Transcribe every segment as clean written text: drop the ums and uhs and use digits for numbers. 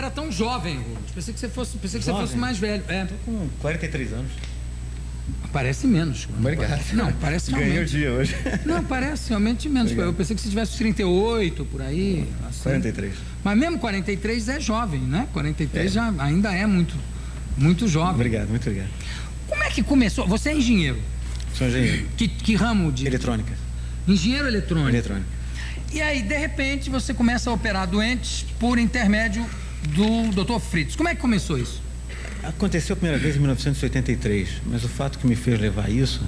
era tão jovem, Rubens. Pensei que você fosse mais velho. Estou com 43 anos. Parece menos. Obrigado. Não, parece realmente. Ganhei o dia hoje. Não, parece realmente menos. Obrigado. Eu pensei que você tivesse 38, por aí. Assim. 43. Mas mesmo 43 é jovem, né? 43 já ainda é muito jovem. Obrigado, muito obrigado. Como é que começou? Você é engenheiro? Sou engenheiro. Que ramo de... Eletrônica. Engenheiro eletrônico. Eletrônica. E aí, de repente, você começa a operar doentes por intermédio do Dr. Fritz. Como é que começou isso? Aconteceu a primeira vez em 1983, mas o fato que me fez levar isso,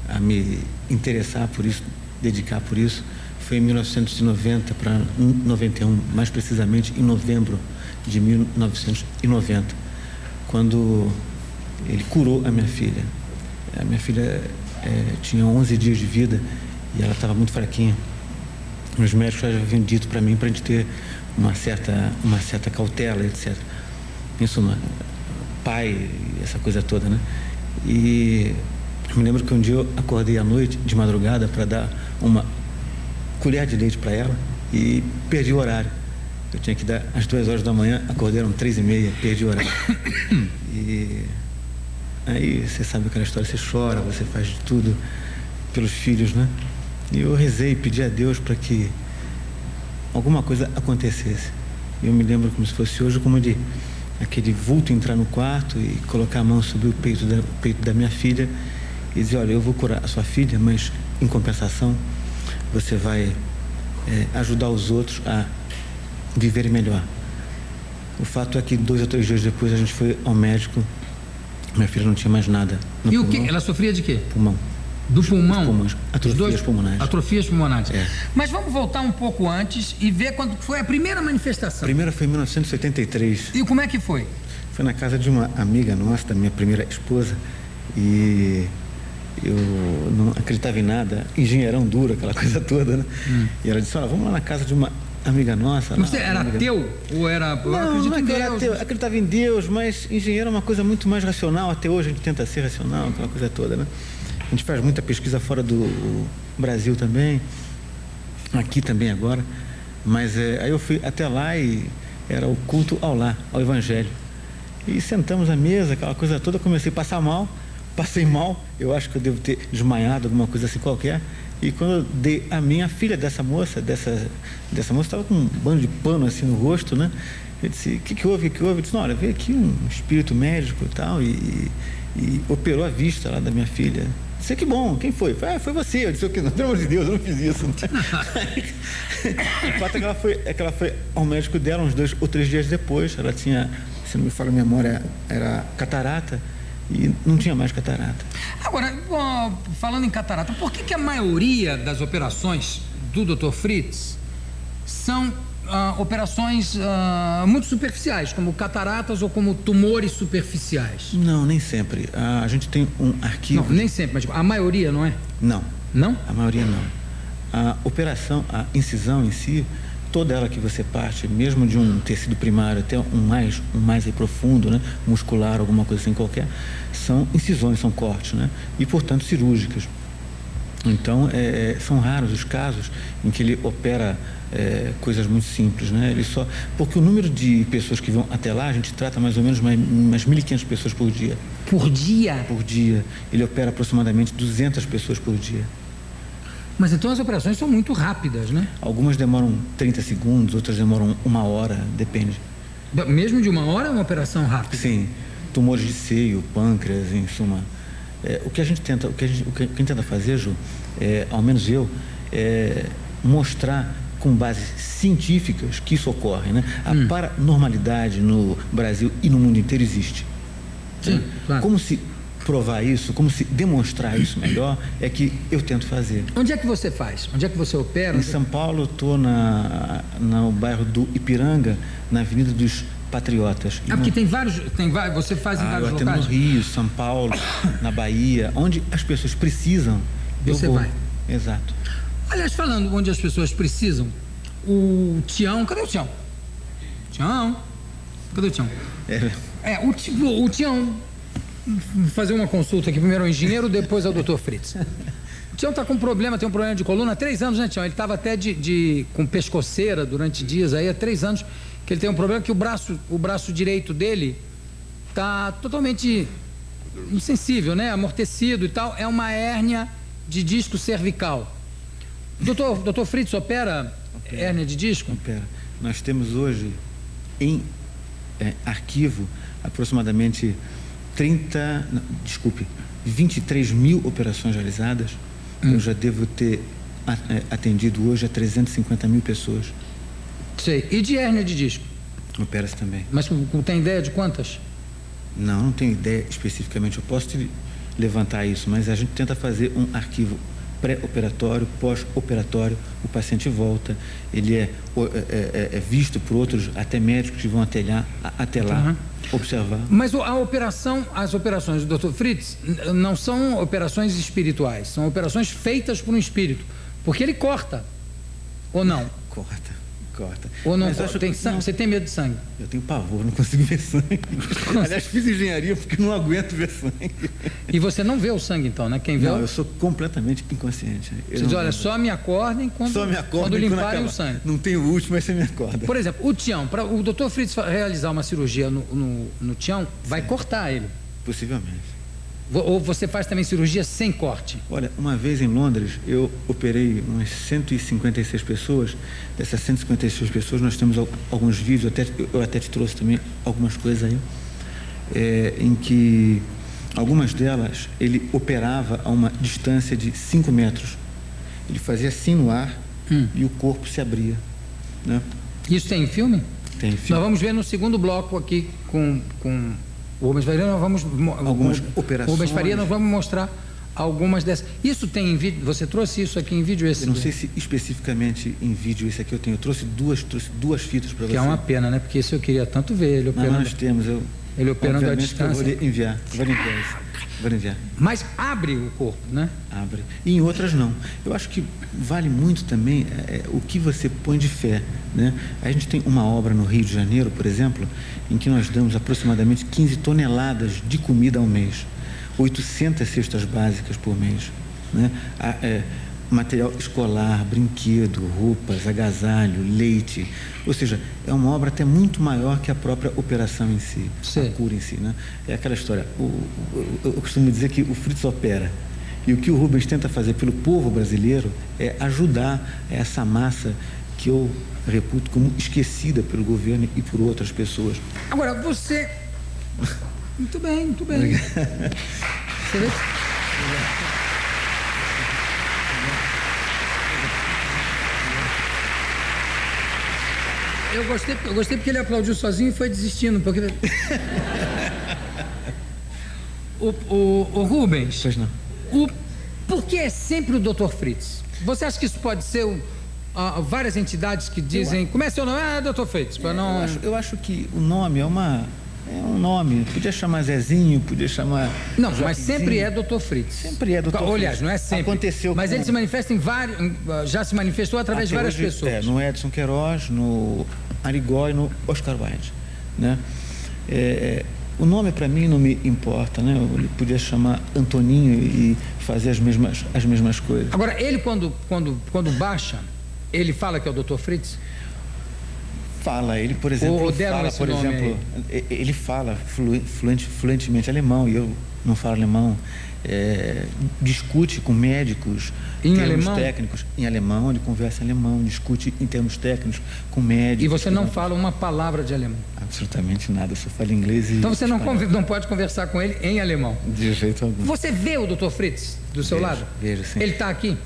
a me interessar por isso, dedicar por isso, foi em 1990 para 91, mais precisamente em novembro de 1990, quando ele curou a minha filha. A minha filha tinha 11 dias de vida e ela estava muito fraquinha. Os médicos já haviam dito para mim para a gente ter uma certa cautela, etc. Em suma, pai, essa coisa toda, né? E eu me lembro que um dia eu acordei à noite, de madrugada, para dar uma colher de leite para ela e perdi o horário. Eu tinha que dar às 2 horas da manhã, acordei eram 3h30, perdi o horário. E aí você sabe aquela história, você chora, você faz de tudo pelos filhos, né? E eu rezei e pedi a Deus para que alguma coisa acontecesse. E eu me lembro como se fosse hoje, como de aquele vulto entrar no quarto e colocar a mão sobre o peito da minha filha e dizer, olha, eu vou curar a sua filha, mas em compensação você vai ajudar os outros a viverem melhor. O fato é que 2 ou 3 dias depois a gente foi ao médico, minha filha não tinha mais nada no E pulmão. o que? Ela sofria de quê? Pulmão. Do pulmão? Pulmões, atrofias pulmonares. Atrofias pulmonares. É. Mas vamos voltar um pouco antes e ver quando foi a primeira manifestação. A primeira foi em 1983. E como é que foi? Foi na casa de uma amiga nossa, da minha primeira esposa, e eu não acreditava em nada, engenheirão duro, aquela coisa toda, né? E ela disse, olha, vamos lá na casa de uma amiga nossa. Você era ateu? Ou era... Não, era ateu, acreditava em Deus, mas engenheiro é uma coisa muito mais racional. Até hoje a gente tenta ser racional, aquela coisa toda, né? A gente faz muita pesquisa fora do Brasil também, aqui também agora, mas aí eu fui até lá e era o culto ao Evangelho. E sentamos à mesa, aquela coisa toda, comecei a passei mal, eu acho que eu devo ter desmaiado, alguma coisa assim qualquer, e quando eu dei a minha filha dessa moça estava com um bando de pano assim no rosto, né? Eu disse, o que houve? Eu disse, não, olha, veio aqui um espírito médico e tal, e operou a vista lá da minha filha. Disse, que bom, quem foi? Foi você. Eu disse, não, pelo amor de Deus, eu não fiz isso. O fato é que ela foi ao médico dela uns 2 ou 3 dias depois. Ela tinha, se não me falha a memória, era catarata e não tinha mais catarata. Agora, falando em catarata, por que a maioria das operações do Dr. Fritz são operações muito superficiais, como cataratas ou como tumores superficiais? Não, nem sempre. A gente tem um arquivo... Não, nem sempre, mas a maioria, não é? Não. Não? A maioria não. A operação, a incisão em si, toda ela que você parte, mesmo de um tecido primário até um mais aí profundo, né, muscular, alguma coisa assim qualquer, são incisões, são cortes, né, e portanto cirúrgicas. Então, são raros os casos em que ele opera coisas muito simples, né? Porque o número de pessoas que vão até lá, a gente trata mais ou menos umas 1.500 pessoas por dia. Por dia? Por dia. Ele opera aproximadamente 200 pessoas por dia. Mas então as operações são muito rápidas, né? Algumas demoram 30 segundos, outras demoram 1 hora, depende. Mesmo de 1 hora é uma operação rápida? Sim. Tumores de seio, pâncreas, em suma. O que a gente tenta fazer, Ju, ao menos eu, mostrar com bases científicas que isso ocorre, né? A paranormalidade no Brasil e no mundo inteiro existe. Sim, claro. Como se provar isso, como se demonstrar isso melhor, é que eu tento fazer. Onde é que você faz? Onde é que você opera? Em São Paulo, eu estou no bairro do Ipiranga, na Avenida dos Patriotas. Porque tem vários, você faz em vários locais? No Rio, São Paulo, na Bahia, onde as pessoas precisam, você vai. Exato. Aliás, falando onde as pessoas precisam, o Tião, cadê o Tião? Cadê o Tião? O Tião, vou fazer uma consulta aqui, primeiro ao engenheiro, depois ao Dr. Fritz. O Tião está com problema, tem um problema de coluna há 3 anos, né, Tião? Ele estava até com pescoceira durante dias aí, há 3 anos, que ele tem um problema que o braço direito dele está totalmente insensível, né? Amortecido e tal. É uma hérnia de disco cervical. Doutor Fritz, opera hérnia de disco? Opera. Nós temos hoje em arquivo aproximadamente 23 mil operações realizadas. Eu já devo ter atendido hoje a 350 mil pessoas. Sei. E de hérnia de disco? Opera-se também. Mas tem ideia de quantas? Não tenho ideia especificamente. Eu posso te levantar isso, mas a gente tenta fazer um arquivo pré-operatório, pós-operatório. O paciente volta, ele é visto por outros, até médicos que vão até lá, observar. Mas as operações do Dr. Fritz não são operações espirituais, são operações feitas por um espírito, porque ele corta, ou não? Corta. Ou não? Você tem medo de sangue? Eu tenho pavor, não consigo ver sangue. Aliás, fiz engenharia porque não aguento ver sangue. E você não vê o sangue, então, né? Quem vê? Não, eu sou completamente inconsciente. Você diz, olha, só me acordem quando limparem o sangue. Não tem o último, mas você me acorda. Por exemplo, o Tião, para o Dr. Fritz realizar uma cirurgia no Tião, vai cortar ele? Possivelmente. Ou você faz também cirurgia sem corte? Olha, uma vez em Londres, eu operei umas 156 pessoas. Dessas 156 pessoas, nós temos alguns vídeos, eu até te trouxe também algumas coisas aí, em que algumas delas ele operava a uma distância de 5 metros. Ele fazia assim no ar e o corpo se abria. Né? Isso tem filme? Tem filme. Nós vamos ver no segundo bloco aqui com o Rubens Faria, nós vamos algumas operações. O Rubens Faria, nós vamos mostrar algumas dessas. Isso tem em vídeo? Você trouxe isso aqui em vídeo? Eu não sei se especificamente em vídeo esse aqui eu tenho. Eu trouxe duas fitas para você. Que é uma pena, né? Porque isso eu queria tanto ver. Ele operando. Mas nós temos. Ele operando à distância. Eu vou enviar isso. Vou enviar. Mas abre o corpo, né? Abre. E em outras não. Eu acho que vale muito também o que você põe de fé, né? A gente tem uma obra no Rio de Janeiro, por exemplo, em que nós damos aproximadamente 15 toneladas de comida ao mês, 800 cestas básicas por mês, né? Material escolar, brinquedo, roupas, agasalho, leite. Ou seja, é uma obra até muito maior que a própria operação em si, Sim. A cura em si, né? É aquela história, eu costumo dizer que o Fritz opera. E o que o Rubens tenta fazer pelo povo brasileiro é ajudar essa massa que eu reputo como esquecida pelo governo e por outras pessoas. Agora, você... Muito bem, muito bem. Você vê? Eu gostei porque ele aplaudiu sozinho e foi desistindo. Porque... o Rubens... Pois não. Por que é sempre o Dr. Fritz? Você acha que isso pode ser várias entidades que dizem... Como é seu nome? Dr. Fritz. Eu acho que o nome é um nome. Podia chamar Zezinho, podia chamar... Não, mas sempre é Dr. Fritz. Sempre é Dr. Fritz. Aliás, não é sempre. Aconteceu mas ele se manifesta em vários... Já se manifestou através de várias pessoas. No Edson Queiroz, no Arigó e no Oscar Wilde, né? O nome para mim não me importa, né? Ele podia chamar Antoninho e fazer as mesmas coisas. Agora, ele quando baixa, ele fala que é o Dr. Fritz? Fala, ele, por exemplo, ele fala fluentemente alemão e eu não falo alemão. Discute com médicos em termos alemão? Técnicos em alemão, ele conversa em alemão, discute em termos técnicos com médicos. E você não fala uma palavra de alemão? Absolutamente nada, eu só falo inglês e então você não pode conversar com ele em alemão? De jeito algum. Você vê o Dr. Fritz do seu lado? Vejo, sim. Ele está aqui?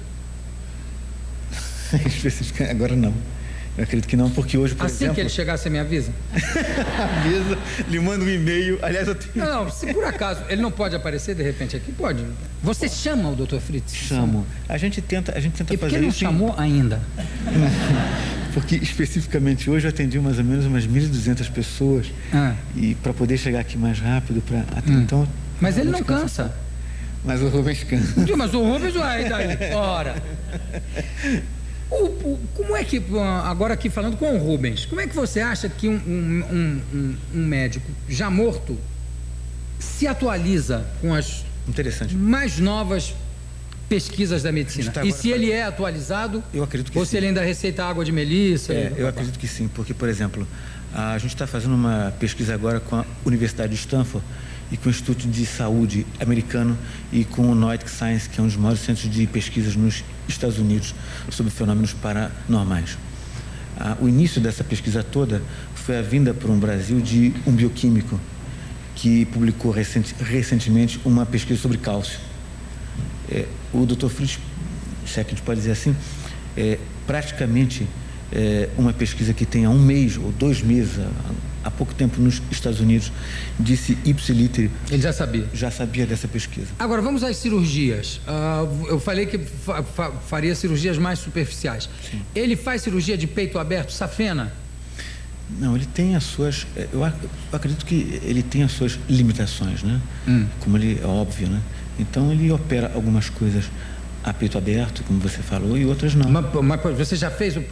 Especificamente, agora não. Eu acredito que não, porque hoje, por exemplo... Assim que ele chegar, você me avisa? Avisa, lhe manda um e-mail. Aliás, eu tenho... Não, se por acaso ele não pode aparecer de repente aqui, pode. Você chama o Dr. Fritz? Chamo. A gente tenta fazer isso. E por que não chamou ainda? Porque especificamente hoje eu atendi mais ou menos umas 1.200 pessoas. E para poder chegar aqui mais rápido, então... Mas ele não cansa. Mas o Rubens cansa. Mas o Rubens vai daí. Ora... Como é que, agora aqui falando com o Rubens, como é que você acha que um médico já morto se atualiza com as mais novas pesquisas da medicina. E se ele é atualizado, eu acredito que ou se sim. ele ainda receita água de melissa? Eu acredito que sim, porque, por exemplo, a gente está fazendo uma pesquisa agora com a Universidade de Stanford e com o Instituto de Saúde americano e com o Noetic Science, que é um dos maiores centros de pesquisas nos Estados Unidos sobre fenômenos paranormais. O início dessa pesquisa toda foi a vinda para o Brasil de um bioquímico que publicou recentemente uma pesquisa sobre cálcio. O Dr. Fritz, se é que a gente pode dizer assim, praticamente uma pesquisa que tem há 1 mês ou 2 meses, há pouco tempo nos Estados Unidos, disse ipsiliter. Ele já sabia? Já sabia dessa pesquisa. Agora, vamos às cirurgias. Eu falei que faria cirurgias mais superficiais. Sim. Ele faz cirurgia de peito aberto, safena? Não, ele tem as suas... Eu acredito que ele tem as suas limitações, né? Como ele é óbvio, né? Então, ele opera algumas coisas a peito aberto, como você falou, e outras não. Mas você já fez o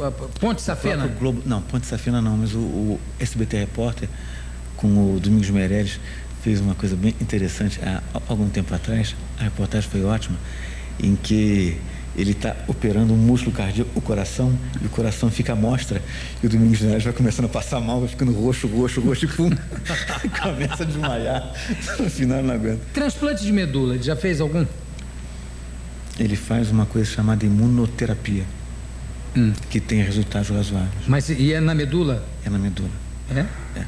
ponte safena? Globo, não, ponte safena não, mas o SBT Repórter, com o Domingos Meirelles, fez uma coisa bem interessante há algum tempo atrás. A reportagem foi ótima, em que ele está operando um músculo cardíaco, o coração, e o coração fica à mostra, e o Domingos Meirelles vai começando a passar mal, vai ficando roxo, e pum, começa a desmaiar. No final não aguenta. Transplante de medula, ele já fez algum? Ele faz uma coisa chamada imunoterapia, que tem resultados razoáveis. Mas e é na medula? É na medula. É? É.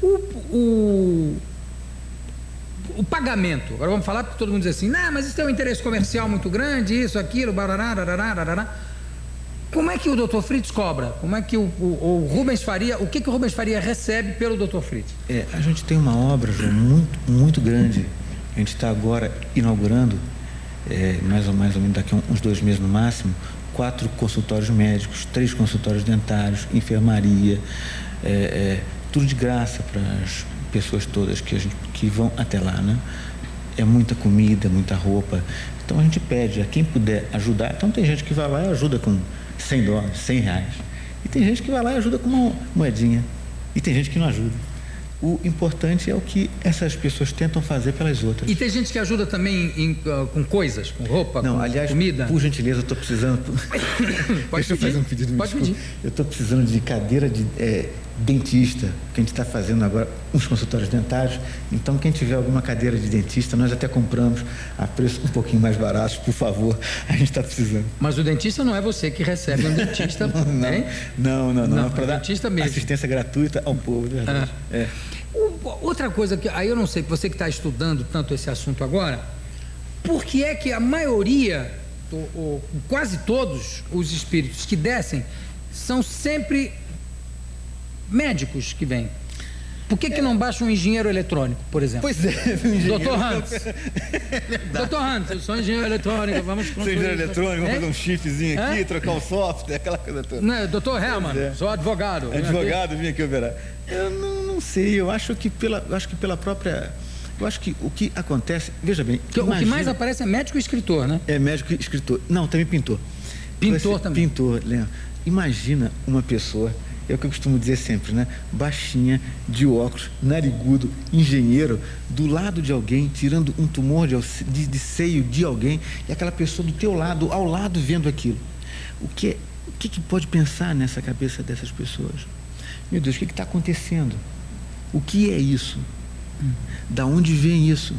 O pagamento, agora vamos falar porque todo mundo diz assim, não, mas isso tem um interesse comercial muito grande, isso, aquilo, barará. Como é que o Dr. Fritz cobra? Como é que o Rubens Faria, o que o Rubens Faria recebe pelo Dr. Fritz? A gente tem uma obra, João, muito, muito grande. A gente está agora inaugurando, mais ou menos daqui a uns 2 meses no máximo, 4 consultórios médicos, 3 consultórios dentários, enfermaria, tudo de graça para as pessoas todas que vão até lá, né? É muita comida, muita roupa. Então a gente pede a quem puder ajudar. Então tem gente que vai lá e ajuda com $100, R$100. E tem gente que vai lá e ajuda com uma moedinha. E tem gente que não ajuda. O importante é o que essas pessoas tentam fazer pelas outras. E tem gente que ajuda também com coisas, com roupa, com comida? Por gentileza, eu estou precisando... Deixa eu fazer um pedido. Pode pedir. Eu estou precisando de cadeira de dentista, que a gente está fazendo agora uns consultórios dentários. Então, quem tiver alguma cadeira de dentista, nós até compramos a preço um pouquinho mais barato, por favor. A gente está precisando. Mas o dentista não é você que recebe um dentista, né? Não. É para dar dentista mesmo. Assistência gratuita ao povo, verdade. Outra coisa que aí eu não sei, você que está estudando tanto esse assunto agora, por que é que a maioria, ou quase todos os espíritos que descem, são sempre médicos que vêm? Por que não baixa um engenheiro eletrônico, por exemplo? Pois é, Dr. Hans. Dr. Hans, eu sou engenheiro eletrônico, vamos construir. Sou engenheiro eletrônico, vamos fazer um chifrezinho aqui, trocar o software, aquela coisa toda. Não, Dr. Herman, sou advogado. Advogado, vim aqui operar. Eu não sei, eu acho que pela própria... Eu acho que o que acontece... Veja bem... O que mais aparece é médico e escritor, né? É médico e escritor. Não, também pintor. Pintor também. Pintor, Leandro. Imagina uma pessoa... É o que eu costumo dizer sempre, né? Baixinha, de óculos, narigudo, engenheiro, do lado de alguém, tirando um tumor de seio de alguém, e aquela pessoa do teu lado, ao lado, vendo aquilo. O que pode pensar nessa cabeça dessas pessoas? Meu Deus, o que está acontecendo? O que é isso? Da onde vem isso?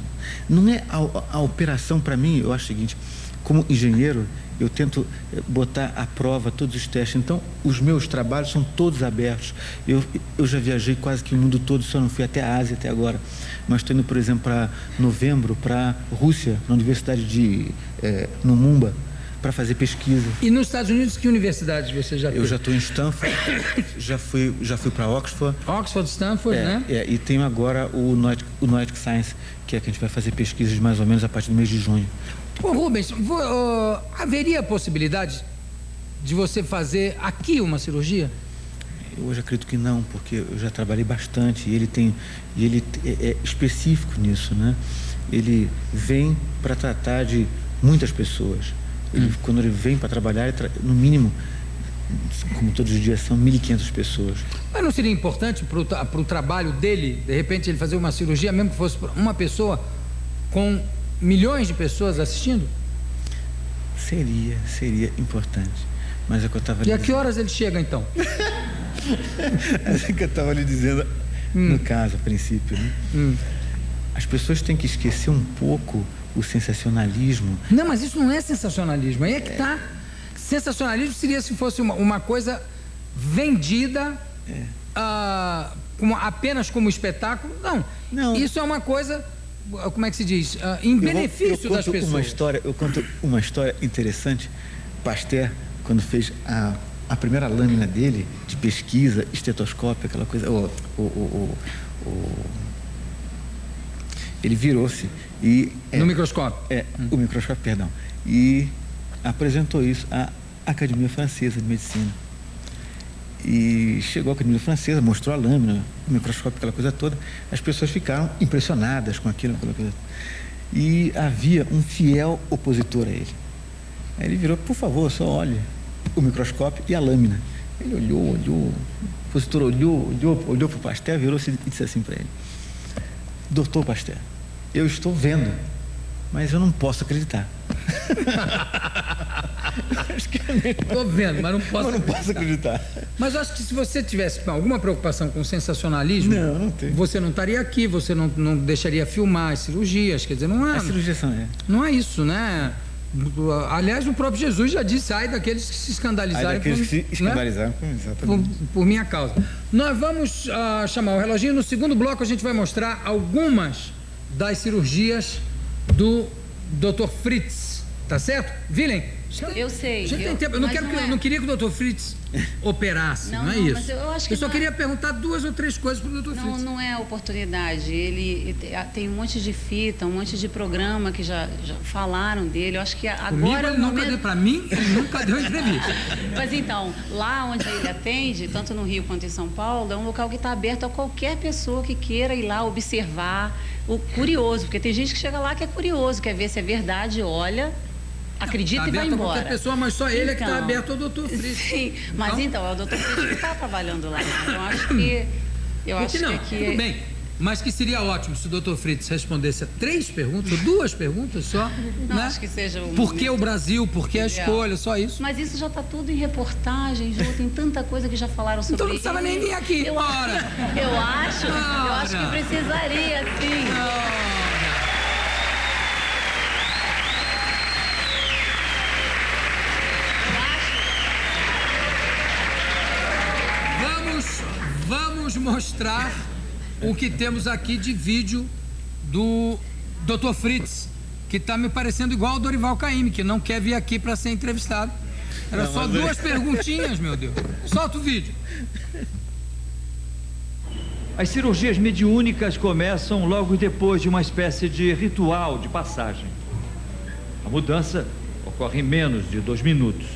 Não é a operação, para mim, eu acho o seguinte, como engenheiro, eu tento botar à prova todos os testes. Então, os meus trabalhos são todos abertos. Eu já viajei quase que o mundo todo, só não fui até a Ásia até agora. Mas estou indo, por exemplo, para novembro, para a Rússia, na Universidade de Numumba, para fazer pesquisa. E nos Estados Unidos, que universidades você já teve? Eu já estou em Stanford, já fui para Oxford. Oxford, Stanford, né? E tenho agora o Noetic Science, que é que a gente vai fazer pesquisas mais ou menos a partir do mês de junho. Ô Rubens, haveria a possibilidade de você fazer aqui uma cirurgia? Eu hoje acredito que não, porque eu já trabalhei bastante e ele é específico nisso, né? Ele vem para tratar de muitas pessoas. Quando ele vem para trabalhar, no mínimo, como todos os dias, são 1.500 pessoas. Mas não seria importante para o trabalho dele, de repente, ele fazer uma cirurgia, mesmo que fosse uma pessoa, com milhões de pessoas assistindo? Seria importante. Mas é o que eu estava E a que horas ele chega, então? É o que eu estava lhe dizendo, no caso, a princípio. Né? As pessoas têm que esquecer um pouco o sensacionalismo. Não, mas isso não é sensacionalismo. Aí é que tá. Sensacionalismo seria se fosse uma coisa vendida apenas como espetáculo. Não. Isso é uma coisa, como é que se diz? Em benefício das pessoas. Eu conto uma história interessante. Pasteur, quando fez a primeira lâmina dele de pesquisa, estetoscópio, aquela coisa, ele virou-se e no microscópio. O microscópio, perdão, e apresentou isso à Academia Francesa de Medicina. E chegou à Academia Francesa, mostrou a lâmina, o microscópio, aquela coisa toda. As pessoas ficaram impressionadas com aquilo, aquela coisa. E havia um fiel opositor a ele. Aí ele virou: por favor, só olhe o microscópio e a lâmina. Ele olhou, o opositor olhou para o Pasteur, virou-se e disse assim para ele: doutor Pasteur, eu estou vendo, mas eu não posso acreditar. Estou vendo, mas não posso acreditar. Mas eu acho que se você tivesse alguma preocupação com sensacionalismo, não tem. Você não estaria aqui, você não deixaria filmar as cirurgias, quer dizer, não é. A cirurgia não é isso, né? Aliás, o próprio Jesus já disse: ai daqueles que se escandalizarem, por minha causa. Nós vamos chamar o reloginho. No segundo bloco a gente vai mostrar algumas das cirurgias do Dr. Fritz, tá certo? Willem? Eu sei. Eu não queria que o Dr. Fritz operasse, não é isso. Mas eu acho que só queria perguntar 2 ou 3 coisas para o Dr. Fritz. Não é oportunidade. Ele tem um monte de fita, um monte de programa que já falaram dele. Eu acho que agora... Para mim, ele nunca deu entrevista. Mas então, lá onde ele atende, tanto no Rio quanto em São Paulo, é um local que está aberto a qualquer pessoa que queira ir lá observar, o curioso, porque tem gente que chega lá que é curioso, quer ver se é verdade, olha... Acredita e vai embora. Qualquer pessoa, mas só ele é que está aberto ao Dr. Fritz. Sim, mas então é o Dr. Fritz que está trabalhando lá. Então acho que... Tudo bem, mas que seria ótimo se o Dr. Fritz respondesse a 3 perguntas, ou 2 perguntas só. Não, né? Acho que seja o Por que o Brasil? Por que a escolha? Só isso. Mas isso já está tudo em reportagem, Ju, tem tanta coisa que já falaram sobre isso. Então não precisava nem vir aqui. Eu acho que precisaria, sim. Vamos mostrar o que temos aqui de vídeo do Dr. Fritz, que está me parecendo igual ao Dorival Caymmi, que não quer vir aqui para ser entrevistado. Era só 2 perguntinhas, meu Deus. Solta o vídeo. As cirurgias mediúnicas começam logo depois de uma espécie de ritual de passagem. A mudança ocorre em menos de 2 minutos.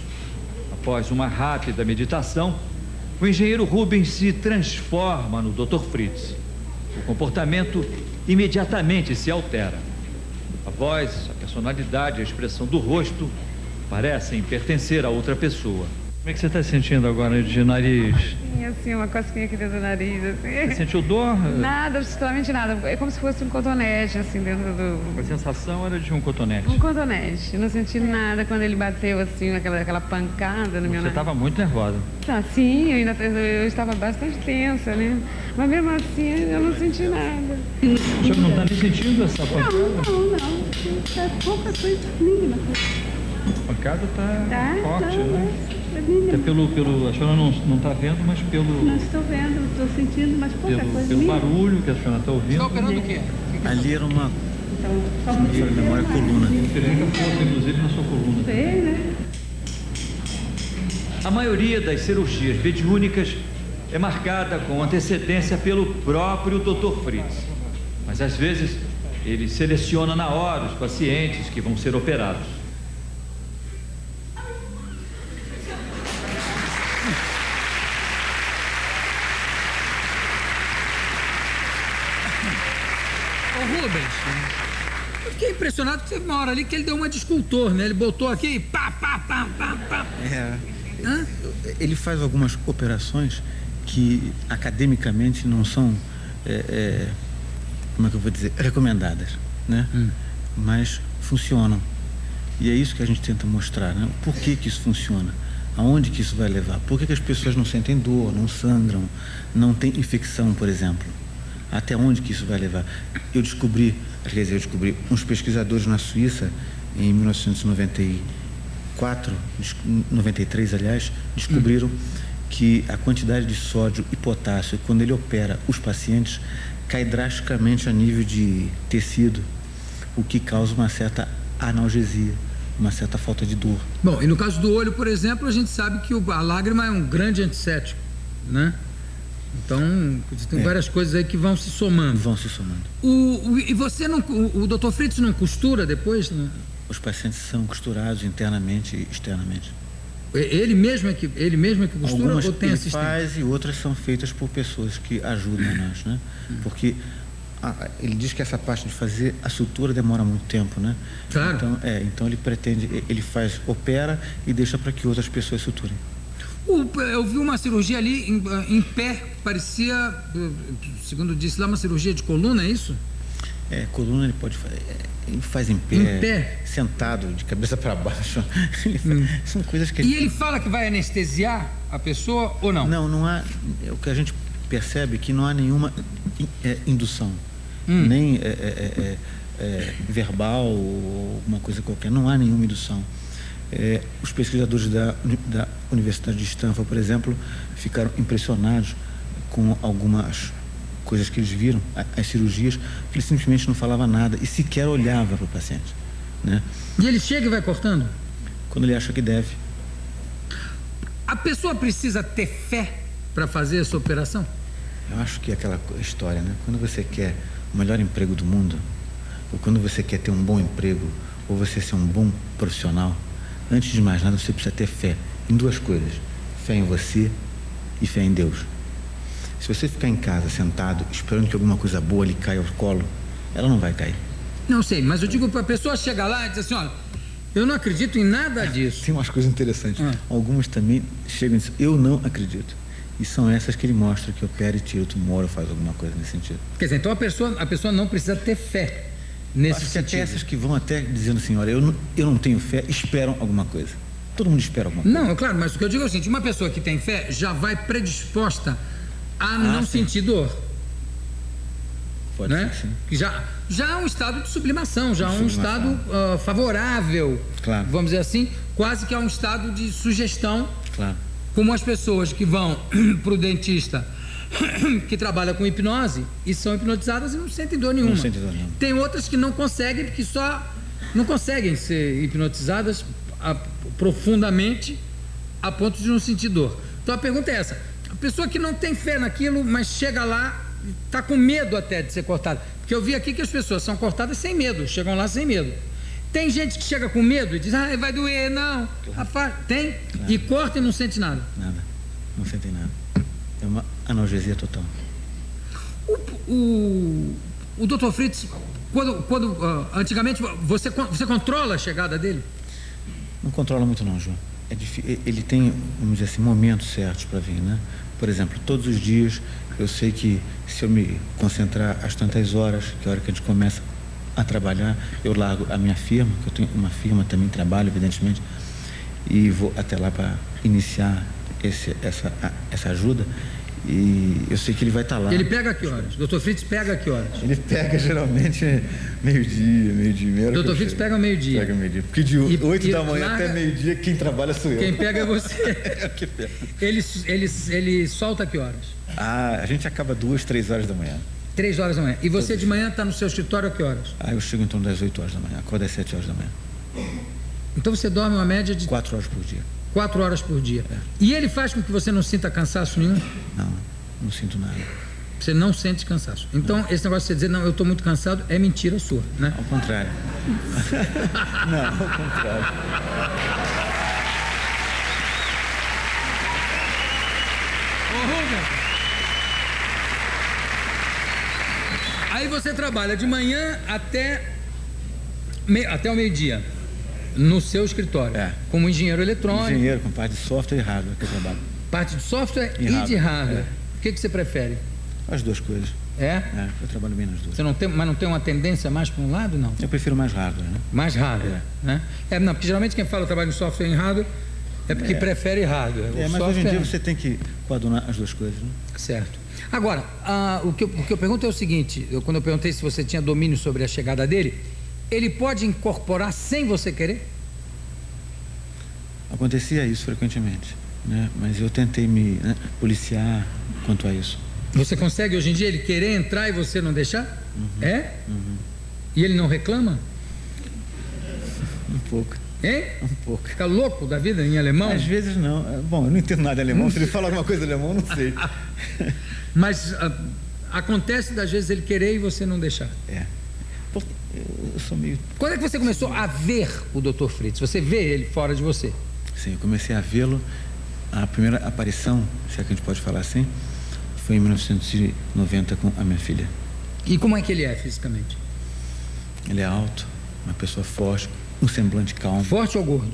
Após uma rápida meditação, o engenheiro Rubens se transforma no Dr. Fritz. O comportamento imediatamente se altera. A voz, a personalidade, a expressão do rosto parecem pertencer a outra pessoa. Como é que você está se sentindo agora de nariz? Sim, assim, uma cosquinha aqui dentro do nariz, assim. Você sentiu dor? Nada, absolutamente nada. É como se fosse um cotonete, assim, dentro do... A sensação era de um cotonete? Um cotonete. Não senti nada quando ele bateu, assim, aquela pancada no meu nariz. Você estava muito nervosa? Tá, sim, eu estava bastante tensa, né? Mas mesmo assim, eu não senti nada. O senhor não está nem sentindo essa pancada? Não. É pouca coisa mínima. A pancada está forte, tá, né? É pelo, a senhora não está vendo, mas pelo... Não estou vendo, estou sentindo, mas pouca coisa. Pelo barulho que a senhora está ouvindo. Está operando o quê? Ali era uma Então, memória coluna. Muita força, inclusive, na sua coluna. sei, né? A maioria das cirurgias mediúnicas é marcada com antecedência pelo próprio Dr. Fritz. Mas, às vezes, ele seleciona na hora os pacientes que vão ser operados. Rubens, eu fiquei impressionado que teve uma hora ali que ele deu uma de escultor, né? Ele botou aqui, pá. Ele faz algumas operações que academicamente não são, como é que eu vou dizer, recomendadas, né? Mas funcionam. E é isso que a gente tenta mostrar, né? Por que isso funciona? Aonde que isso vai levar? Por que as pessoas não sentem dor, não sangram, não tem infecção, por exemplo? Até onde que isso vai levar? Eu descobri uns pesquisadores na Suíça, em 1994, 93, aliás, descobriram que a quantidade de sódio e potássio, quando ele opera os pacientes, cai drasticamente a nível de tecido, o que causa uma certa analgesia, uma certa falta de dor. Bom, e no caso do olho, por exemplo, a gente sabe que a lágrima é um grande antisséptico, né? Então, tem várias coisas aí que vão se somando. Vão se somando. E você não, o Dr. Fritz não costura depois, né? Os pacientes são costurados internamente e externamente. Ele mesmo é que costura. Algumas ou tem ele assistente? faz e outras são feitas por pessoas que ajudam a nós, né? Porque ele diz que essa parte de fazer a sutura demora muito tempo, né? Claro. Então ele opera e deixa para que outras pessoas suturem. Eu vi uma cirurgia ali em pé, parecia, segundo disse lá, uma cirurgia de coluna, é isso? Coluna ele pode fazer, ele faz em pé, sentado, de cabeça para baixo. São coisas que E ele fala que vai anestesiar a pessoa ou não? Não há. O que a gente percebe é que não há nenhuma indução, nem verbal ou alguma coisa qualquer. Não há nenhuma indução. Os pesquisadores da Universidade de Stanford, por exemplo, ficaram impressionados com algumas coisas que eles viram, as cirurgias, que ele simplesmente não falava nada e sequer olhava para o paciente, né? E ele chega e vai cortando? Quando ele acha que deve. A pessoa precisa ter fé para fazer essa operação? Eu acho que é aquela história, né? Quando você quer o melhor emprego do mundo, ou quando você quer ter um bom emprego, ou você ser um bom profissional, antes de mais nada você precisa ter fé em duas coisas: fé em você e fé em Deus. Se você ficar em casa sentado esperando que alguma coisa boa lhe caia ao colo, ela não vai cair. Não sei, mas eu digo para a pessoa chegar lá e dizer assim, olha, eu não acredito em nada disso. Tem umas coisas interessantes. Algumas também chegam e dizem, eu não acredito. E são essas que ele mostra que opera e tira o tumor ou faz alguma coisa nesse sentido. Quer dizer, então a pessoa não precisa ter fé nesse Acho que sentido. até essas que vão até dizendo assim, olha, eu não tenho fé, esperam alguma coisa. Todo mundo espera alguma coisa. Não, é claro, mas o que eu digo é o seguinte, uma pessoa que tem fé já vai predisposta a não sentir dor. Pode né? ser, sim. Que já é um estado de sublimação, já é um estado favorável, Claro. vamos dizer assim, quase que é um estado de sugestão, Claro. como as pessoas que vão para o dentista que trabalha com hipnose e são hipnotizadas e não sentem dor nenhuma. Não sentem dor nenhuma. Tem outras que não conseguem, porque não conseguem ser hipnotizadas profundamente a ponto de não sentir dor. Então a pergunta é essa: a pessoa que não tem fé naquilo, mas chega lá, está com medo até de ser cortada, porque eu vi aqui que as pessoas são cortadas sem medo, chegam lá sem medo. Tem gente que chega com medo e diz, vai doer, não. Claro. Tem, Claro. E corta e não sente nada. Nada. Não sentem nada. É uma analgesia total. O Dr. Fritz, antigamente, você controla a chegada dele? Não controla muito não, João. Ele tem, vamos dizer assim, momentos certos para vir, né? Por exemplo, todos os dias eu sei que se eu me concentrar às tantas horas, que é a hora que a gente começa a trabalhar, eu largo a minha firma, que eu tenho uma firma, também trabalho, evidentemente, e vou até lá para iniciar essa ajuda. E eu sei que ele vai estar lá. Ele pega a que horas? Dr. Fritz pega a que horas? Ele pega geralmente meio-dia, meia-hora. Dr. Fritz pega ao meio-dia. Pega meio-dia. Porque de 8 da manhã larga... até meio-dia, quem trabalha sou eu. Quem pega é você. É o que pega. Ele solta a que horas? A gente acaba 2, 3 horas da manhã. 3 horas da manhã. E você de manhã está no seu escritório a que horas? Eu chego em torno das 8 horas da manhã, acordo às 7 horas da manhã. Então você dorme uma média de 4 horas por dia. 4 horas por dia. E ele faz com que você não sinta cansaço nenhum? Não sinto nada. Você não sente cansaço. Então, esse negócio de você dizer, não, eu estou muito cansado, é mentira sua, né? Ao contrário. Não, ao contrário. Aí você trabalha de manhã até o meio-dia, no seu escritório, como engenheiro eletrônico. Engenheiro, com parte de software e hardware que eu trabalho. Parte de software e de hardware. O que você prefere? As duas coisas. Eu trabalho bem nas duas. Você não tem, mas não tem uma tendência mais para um lado, não? Eu prefiro mais hardware, né? Mais hardware, né? Não, porque geralmente quem fala trabalho em software e em hardware é porque prefere hardware. Mas hoje em dia você tem que coadunar as duas coisas, né? Certo. Agora, o que eu pergunto é o seguinte, quando eu perguntei se você tinha domínio sobre a chegada dele, ele pode incorporar sem você querer? Acontecia isso frequentemente, né? Mas eu tentei me policiar quanto a isso. Você consegue hoje em dia ele querer entrar e você não deixar? E ele não reclama? Um pouco. Hein? Um pouco. Fica louco da vida em alemão? Às vezes não. Bom, eu não entendo nada de alemão. Se ele fala alguma coisa de alemão, eu não sei. Mas acontece das vezes ele querer e você não deixar. Porque eu sou meio... Quando é que você começou a ver o Dr. Fritz? Você vê ele fora de você? Sim, eu comecei a vê-lo. A primeira aparição, se é que a gente pode falar assim, foi em 1990 com a minha filha. E como é que ele é fisicamente? Ele é alto, uma pessoa forte, um semblante calmo. Forte ou gordo?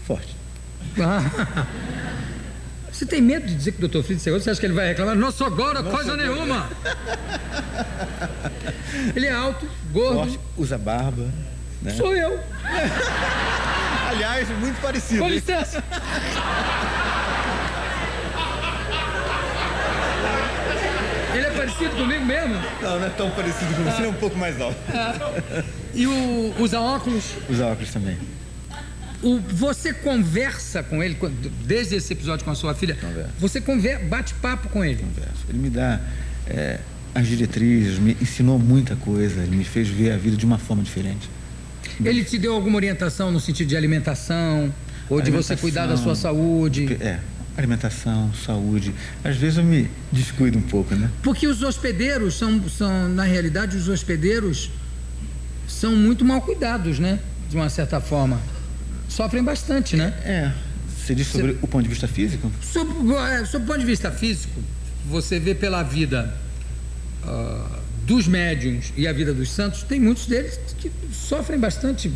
Forte. Você tem medo de dizer que o Dr. Fritz é gordo? Você acha que ele vai reclamar? Não sou gordo, coisa nenhuma! Ele é alto, gordo. Forte, usa barba. Né? Sou eu. Aliás, muito parecido. Com licença. Ele é parecido comigo mesmo? Não é tão parecido com você, é um pouco mais alto. E usa óculos? Usa óculos também. Você conversa com ele, desde esse episódio com a sua filha? Conversa. Você bate papo com ele? Converso. Ele me dá as diretrizes, me ensinou muita coisa, ele me fez ver a vida de uma forma diferente. Ele te deu alguma orientação no sentido de alimentação? Ou de você cuidar da sua saúde? Alimentação, saúde. Às vezes eu me descuido um pouco, né? Porque os hospedeiros são na realidade, os hospedeiros são muito mal cuidados, né? De uma certa forma. Sofrem bastante, né? Você diz sobre o ponto de vista físico? Sob o ponto de vista físico, você vê pela vida dos médiuns e a vida dos santos, tem muitos deles que sofrem bastante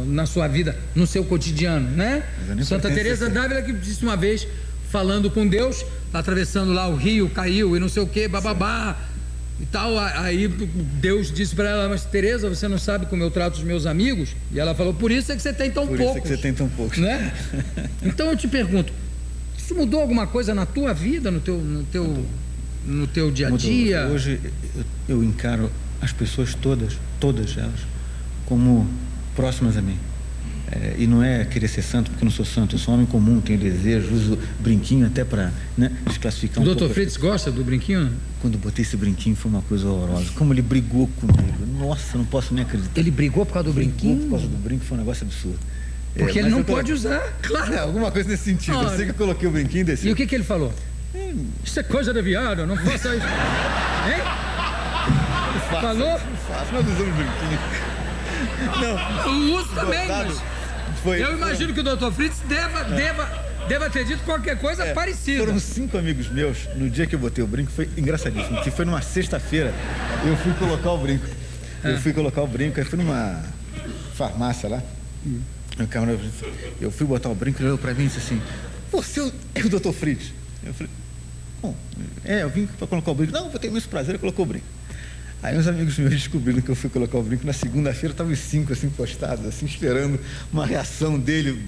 na sua vida, no seu cotidiano, né? Santa Teresa d'Ávila que disse uma vez, falando com Deus, atravessando lá o rio, caiu e não sei o que, bababá e tal, aí Deus disse para ela, mas Teresa, você não sabe como eu trato os meus amigos? E ela falou, por isso é que você tem tão poucos. Por isso é que você tem tão poucos. Né? Então eu te pergunto, isso mudou alguma coisa na tua vida, no teu dia a dia? Hoje eu encaro as pessoas todas elas, como próximas a mim. E não é querer ser santo porque eu não sou santo, eu sou um homem comum, tenho desejo, uso brinquinho até para desclassificar um pouco. O Dr. Fritz gosta do brinquinho? Quando eu botei esse brinquinho foi uma coisa horrorosa. Como ele brigou comigo. Nossa, não posso nem acreditar. Ele brigou por causa do brinquinho? Por causa do brinco, foi um negócio absurdo. Porque ele não pode usar, claro. Alguma coisa nesse sentido. Eu sei que eu coloquei o brinquinho e desci. E o que ele falou? Isso é coisa de viado, não faça isso. Hein? Falou? Não faço, nós usamos brinquinho. Não. Eu uso também, mas eu imagino que o Dr. Fritz deva ter dito qualquer coisa parecida. Foram 5 amigos meus, no dia que eu botei o brinco, foi engraçadíssimo, que foi numa sexta-feira, eu fui colocar o brinco. Aí fui numa farmácia lá, eu fui botar o brinco, ele olhou pra mim e disse assim, você é o Dr. Fritz? Eu falei, bom, eu vim para colocar o brinco. Não, eu tenho muito prazer, ele colocou o brinco. Aí uns amigos meus descobriram que eu fui colocar o brinco. Na segunda-feira estavam os 5 assim postados, assim, esperando uma reação dele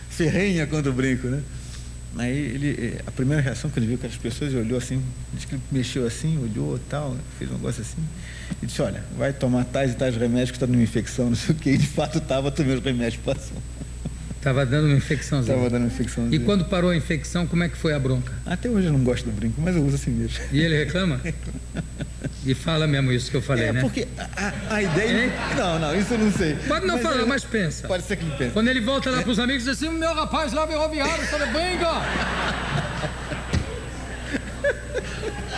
ferrenha contra o brinco, né? Aí a primeira reação que ele viu que as pessoas, ele olhou assim, disse que ele mexeu assim, olhou e tal, fez um negócio assim, e disse, olha, vai tomar tais e tais remédios que está dando uma infecção, não sei o quê, e de fato estava, tomei os remédios, passou. Estava dando uma infecçãozinha. Estava dando uma infecçãozinha. E quando parou a infecção, como é que foi a bronca? Até hoje eu não gosto do brinco, mas eu uso assim mesmo. E ele reclama? E fala mesmo isso que eu falei, né? Porque a ideia... Não, isso eu não sei. Pode não falar, mas pensa. Pode ser que ele pense. Quando ele volta lá para os amigos, diz assim, meu rapaz lá ferroviário, está de brinca.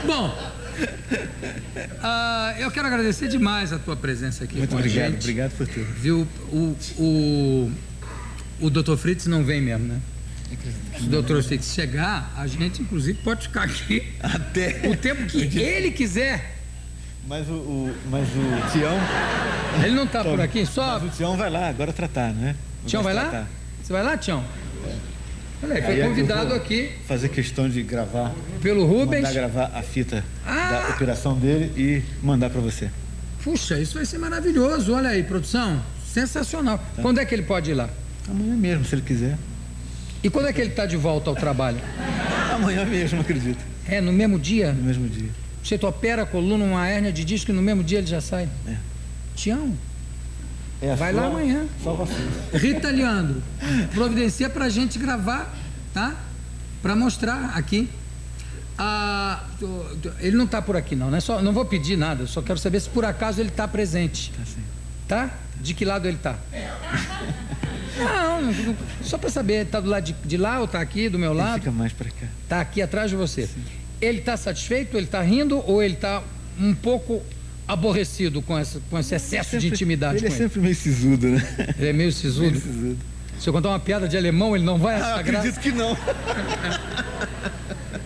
Bom, eu quero agradecer demais a tua presença aqui muito com obrigado, a gente. Obrigado por tudo. Viu, o Dr. Fritz não vem mesmo, né? Se o Dr. Fritz chegar, a gente, inclusive, pode ficar aqui até o tempo que ele quiser. Mas o Tião... Ele não está por aqui, só... Mas o Tião vai lá agora tratar, né? Tião vai lá? Você vai lá, Tião? Olha aí, foi Aí é que eu convidado vou aqui fazer questão de gravar, pelo Rubens. mandar gravar a fita da operação dele e mandar para você. Puxa, isso vai ser maravilhoso. Olha aí, produção. Sensacional. Tá. Quando é que ele pode ir lá? Amanhã mesmo, se ele quiser. E quando é que ele está de volta ao trabalho? Amanhã mesmo, acredito. É, no mesmo dia? No mesmo dia. Você opera a coluna, uma hérnia de disco e no mesmo dia ele já sai? É. Tião, É a vai sua lá amanhã. salvação. Rita Leandro, providencia pra gente gravar, tá? Pra mostrar aqui. Ele não tá por aqui não, né? Não vou pedir nada, só quero saber se por acaso ele tá presente. Tá sim. Tá? De que lado ele tá? Não, só pra saber, tá do lado de lá ou tá aqui, do meu Ele lado? fica mais para cá. Tá aqui atrás de você. Ele tá satisfeito, ele tá rindo ou ele tá um pouco aborrecido com esse excesso de intimidade Ele é com ele? sempre meio sisudo, né? Ele é meio sisudo? Meio sisudo. Se eu contar uma piada de alemão, ele não vai achar graça? Acredito que não.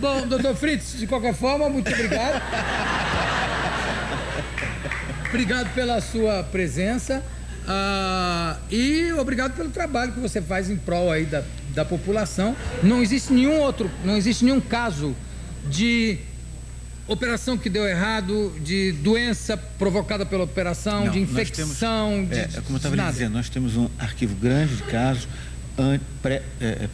Bom, doutor Fritz, de qualquer forma, muito obrigado. Obrigado pela sua presença e obrigado pelo trabalho que você faz em prol aí da população. Não existe nenhum caso de operação que deu errado, de doença provocada pela operação, Não, de infecção, como eu estava lhe dizendo, nós temos um arquivo grande de casos,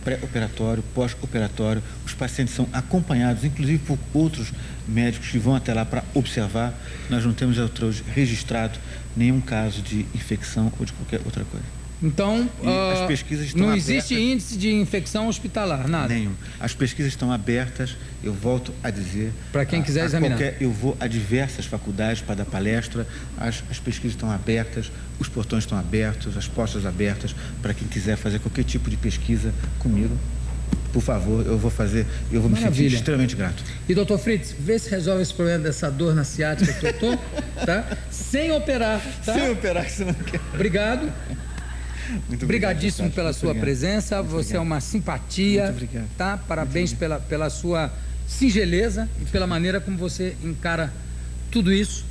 pré-operatório, pós-operatório. Os pacientes são acompanhados, inclusive por outros médicos que vão até lá para observar. Nós não temos até hoje registrado nenhum caso de infecção ou de qualquer outra coisa. Então, as pesquisas estão não existe abertas. índice de infecção hospitalar, nada? Nenhum. As pesquisas estão abertas, eu volto a dizer. Para quem quiser examinar. Eu vou a diversas faculdades para dar palestra, as pesquisas estão abertas, os portões estão abertos, as portas abertas, para quem quiser fazer qualquer tipo de pesquisa comigo. Por favor, eu vou fazer, eu vou me sentir extremamente grato. E doutor Fritz, vê se resolve esse problema dessa dor na ciática que eu tô, tá? Sem operar, tá? Sem operar, que você não quer. Obrigado. Muito Obrigadíssimo obrigado, pela sua presença. Muito Você obrigado. é uma simpatia, Muito obrigado. tá? Parabéns pela sua singeleza e pela maneira como você encara tudo isso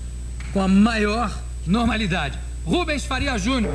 com a maior normalidade. Rubens Faria Júnior.